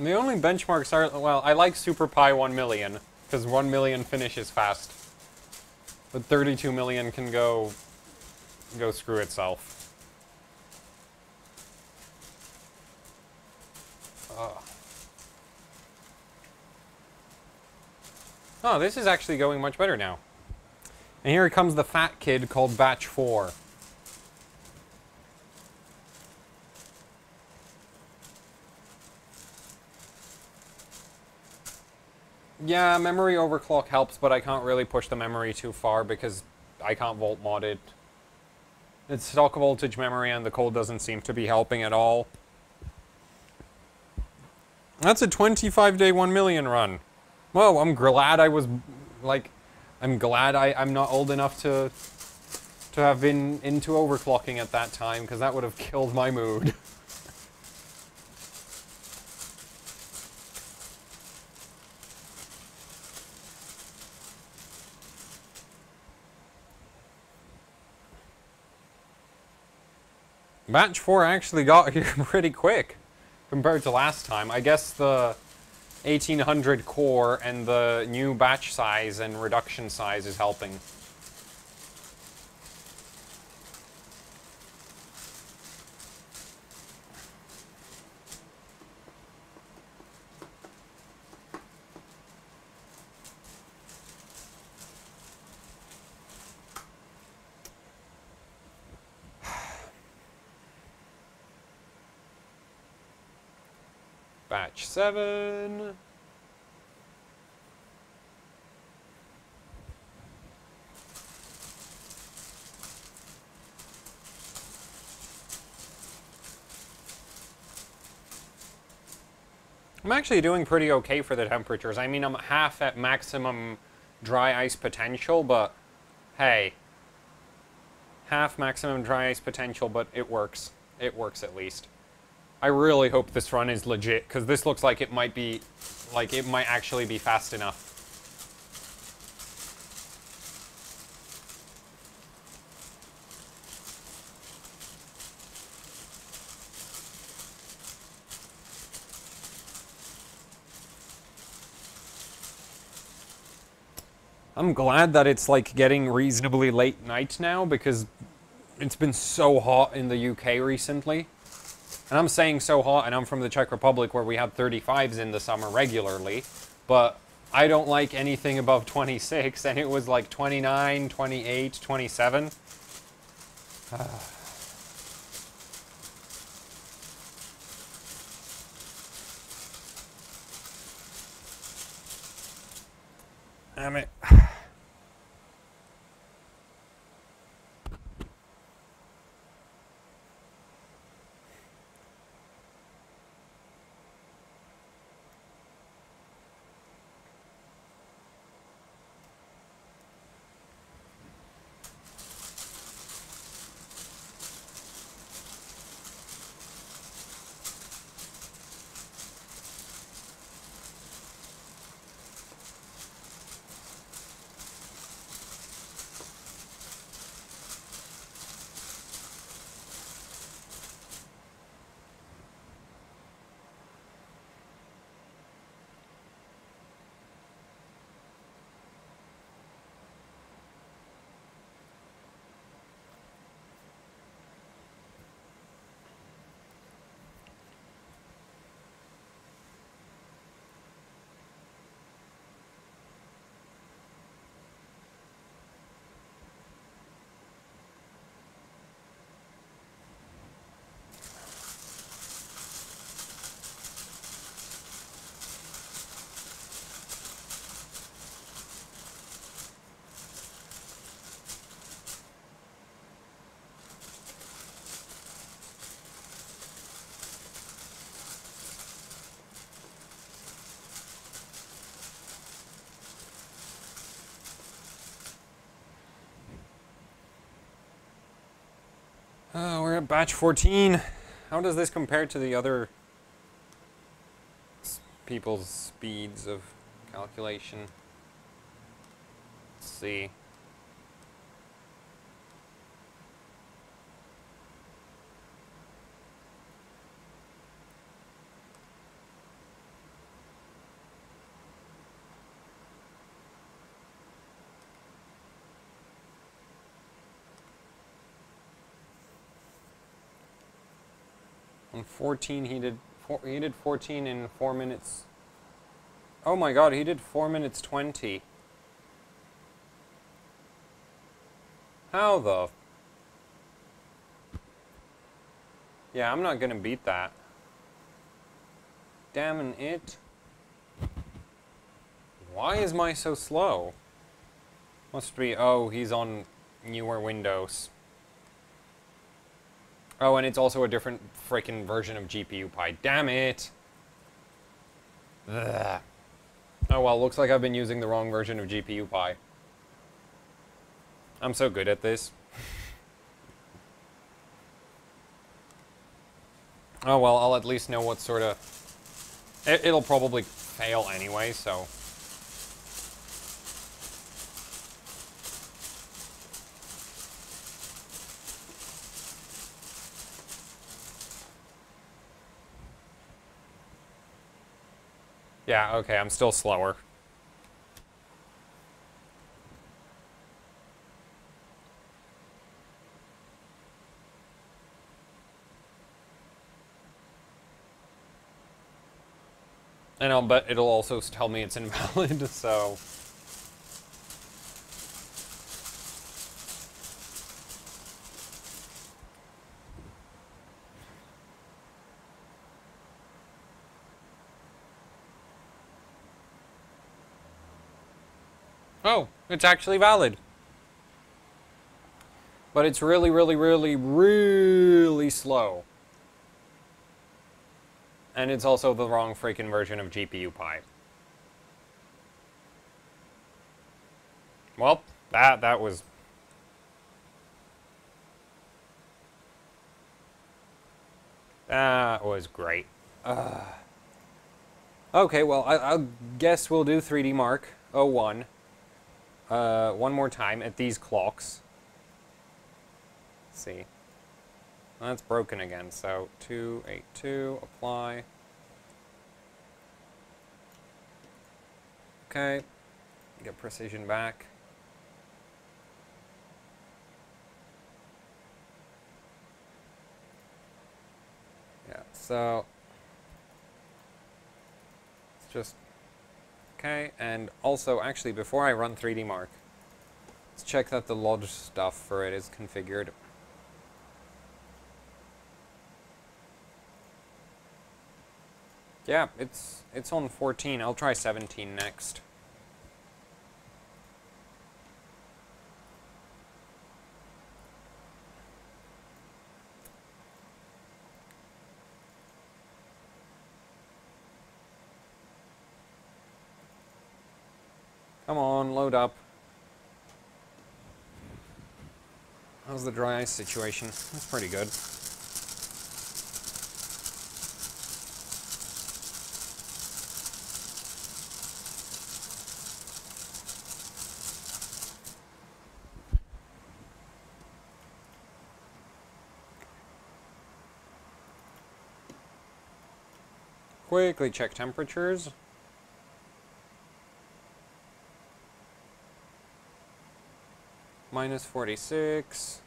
The only benchmarks are, well, I like Super Pi 1 million, because 1 million finishes fast. But 32 million can go screw itself. Oh, this is actually going much better now. And here comes the fat kid called Batch 4. Yeah, memory overclock helps, but I can't really push the memory too far because I can't volt mod it. It's stock voltage memory and the code doesn't seem to be helping at all. That's a 25-day 1 million run. Well, I'm glad I was, like, I'm glad I'm not old enough to have been into overclocking at that time, because that would have killed my mood. Batch 4 actually got here pretty quick compared to last time. I guess the 1800 core and the new batch size and reduction size is helping. Batch 7. I'm actually doing pretty okay for the temperatures. I mean, I'm half at maximum dry ice potential, but hey. Half maximum dry ice potential, but it works. It works at least. I really hope this run is legit, because this looks like it might be, like, it might actually be fast enough. I'm glad that it's, like, getting reasonably late night now, because it's been so hot in the UK recently. And I'm saying so hot, and I'm from the Czech Republic where we had 35s in the summer regularly, but I don't like anything above 26, and it was like 29, 28, 27. Damn it. We're at batch 14. How does this compare to the other people's speeds of calculation? Let's see. On 14, he did 14 in 4 minutes. Oh my god, he did 4 minutes 20. How the... Yeah, I'm not gonna beat that. Damn it. Why is mine so slow? Must be... Oh, he's on newer Windows. Oh, and it's also a different freaking version of GPU Pi. Damn it! Ugh. Oh well, looks like I've been using the wrong version of GPU Pi. I'm so good at this. Oh well, I'll at least know what sort of... It'll probably fail anyway, so... Yeah, okay, I'm still slower. And I'll bet it'll also tell me it's invalid, so... Oh, it's actually valid. But it's really, really, really, really slow. And it's also the wrong freaking version of GPU Pi. Well, that was... That was great. Okay, well, I guess we'll do 3D Mark 01. One more time at these clocks. Let's see. That's broken again, so 282, apply. Okay, get precision back. Yeah, so it's just okay, and also actually before I run 3D Mark, let's check that the log stuff for it is configured. Yeah, it's on 14. I'll try 17 next. Come on, load up. How's the dry ice situation? That's pretty good. Quickly check temperatures. Minus 46.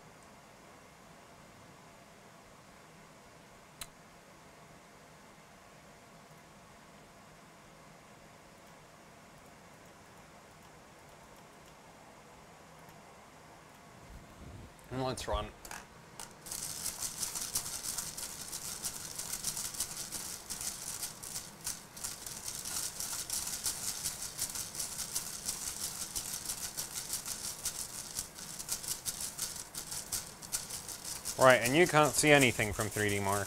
And let's run. Right, and you can't see anything from 3D Mark.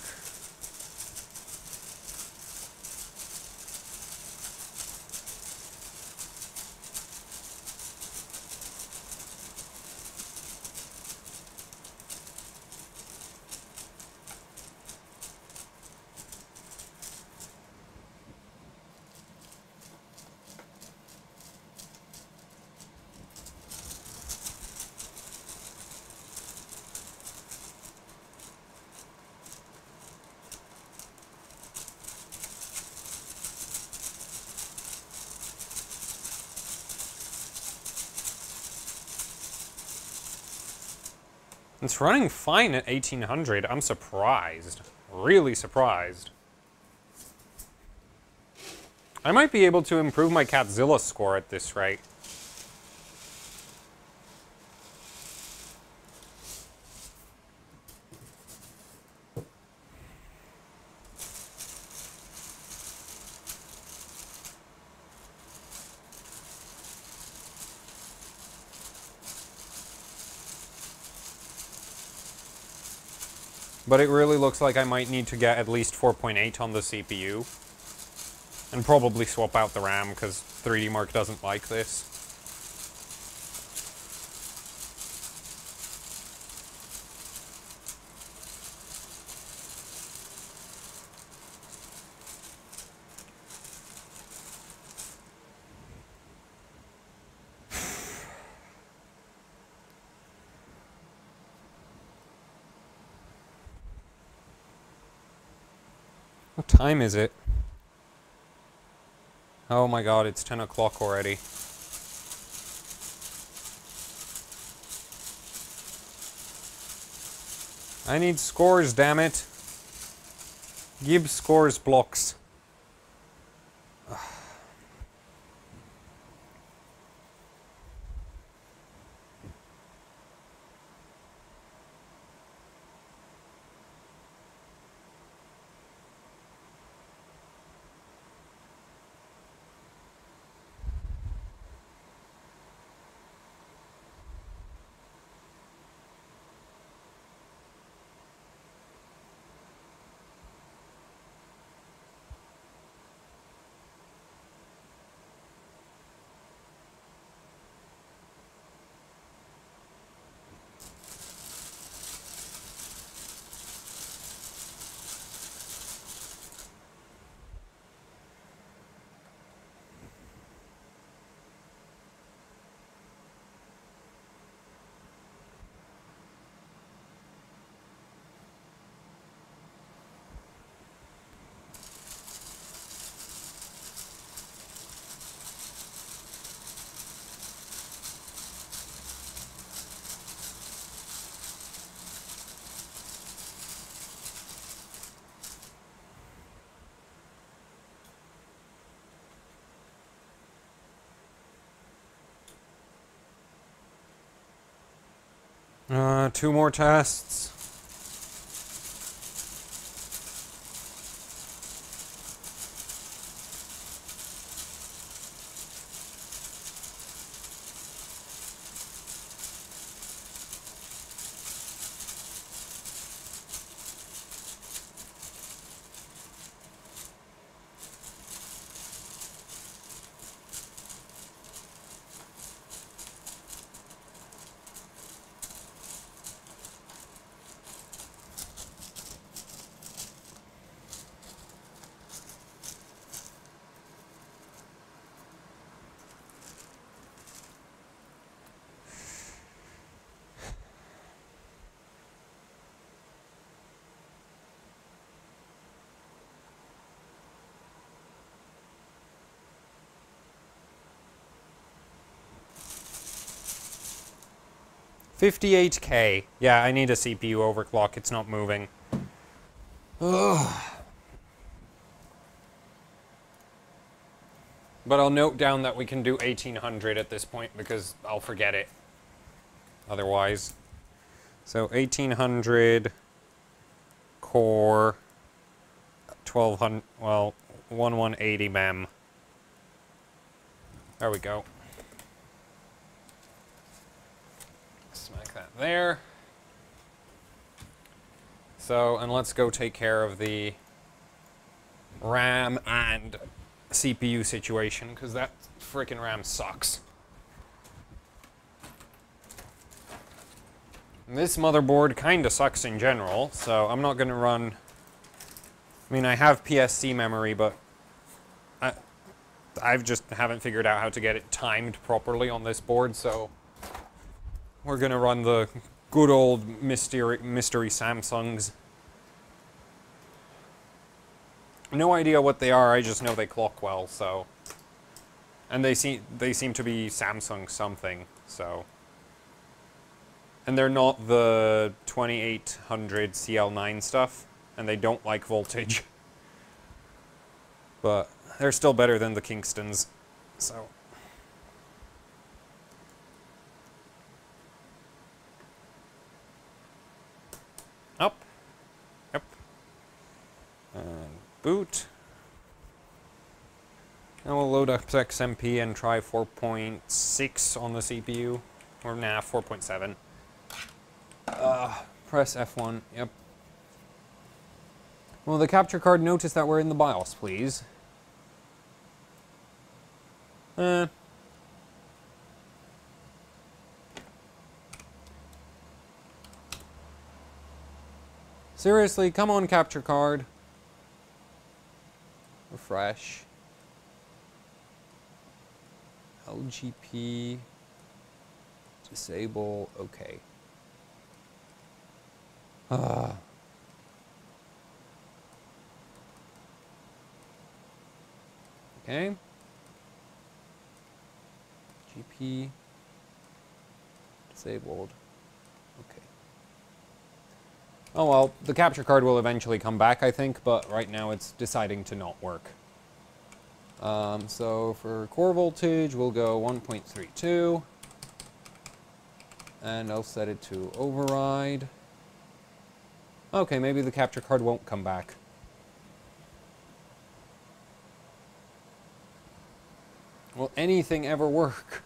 It's running fine at 1800. I'm surprised. really surprised. I might be able to improve my Catzilla score at this rate. But it really looks like I might need to get at least 4.8 on the CPU. And probably swap out the RAM, because 3D Mark doesn't like this. What time is it? Oh my god, it's 10 o'clock already. I need scores, damn it. Give scores blocks. Two more tests. $58K. Yeah, I need a CPU overclock. It's not moving. Ugh. But I'll note down that we can do 1800 at this point because I'll forget it otherwise. So 1800 core 1200, well, 1180 mem. There we go. Smack that there. So, and let's go take care of the RAM and CPU situation, because that freaking RAM sucks. This motherboard kind of sucks in general, so I'm not going to run... I mean, I have PSC memory, but I've just haven't figured out how to get it timed properly on this board, so we're going to run the good old mystery Samsungs. No idea what they are, I just know they clock well, so... And they seem to be Samsung something, so... And they're not the 2800 CL9 stuff. and they don't like voltage. But they're still better than the Kingstons, so... Up. Yep. And boot. Now we'll load up XMP and try 4.6 on the CPU. Or nah, 4.7. Press F1. Yep. Will the capture card notice that we're in the BIOS, please? Seriously, come on, capture card. Refresh. LGP. Disable. Okay. Okay. GP. Disabled. Okay. Oh well, the capture card will eventually come back, I think, but right now it's deciding to not work. So for core voltage, we'll go 1.32. And I'll set it to override. Okay, maybe the capture card won't come back. Will anything ever work?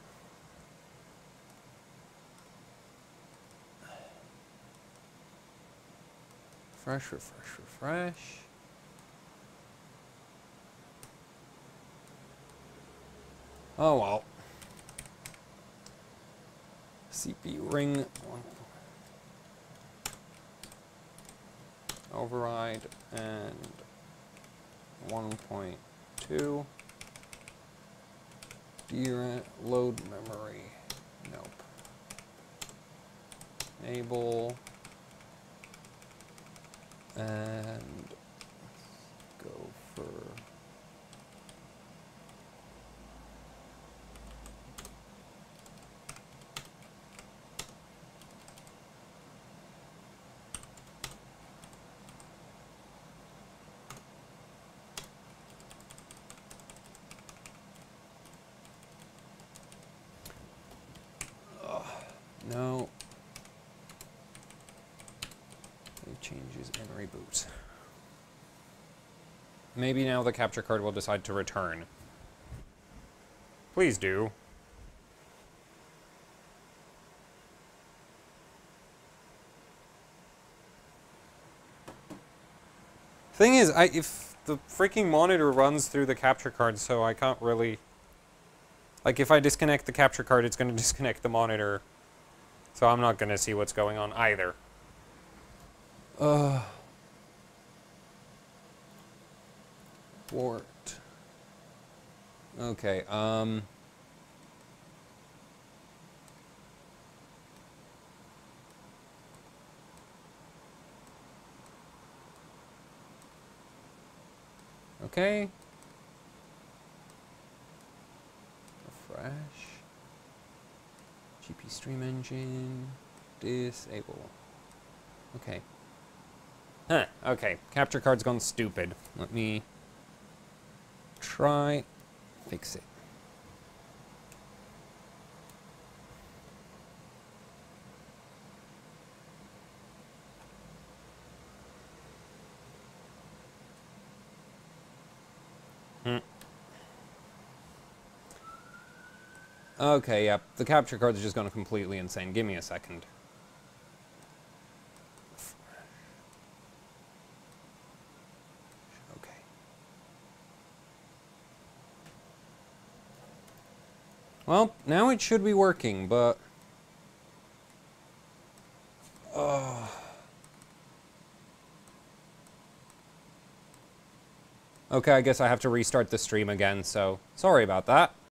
Refresh, refresh, refresh. Oh well. CPU ring. Override and 1.2. DRAM load memory. Nope. Enable. And let's go for no. Save changes and reboot. Maybe now the capture card will decide to return. Please do. Thing is, if the freaking monitor runs through the capture card, so I can't really... Like, if I disconnect the capture card, it's going to disconnect the monitor. So I'm not going to see what's going on either. Port. Okay, okay. Refresh. GP stream engine. Disable. Okay. Huh, okay. Capture card's gone stupid. Let me try fix it. Okay, yep. The capture card's just gone completely insane. Give me a second. Okay. Well, now it should be working, but... Okay, I guess I have to restart the stream again, so sorry about that.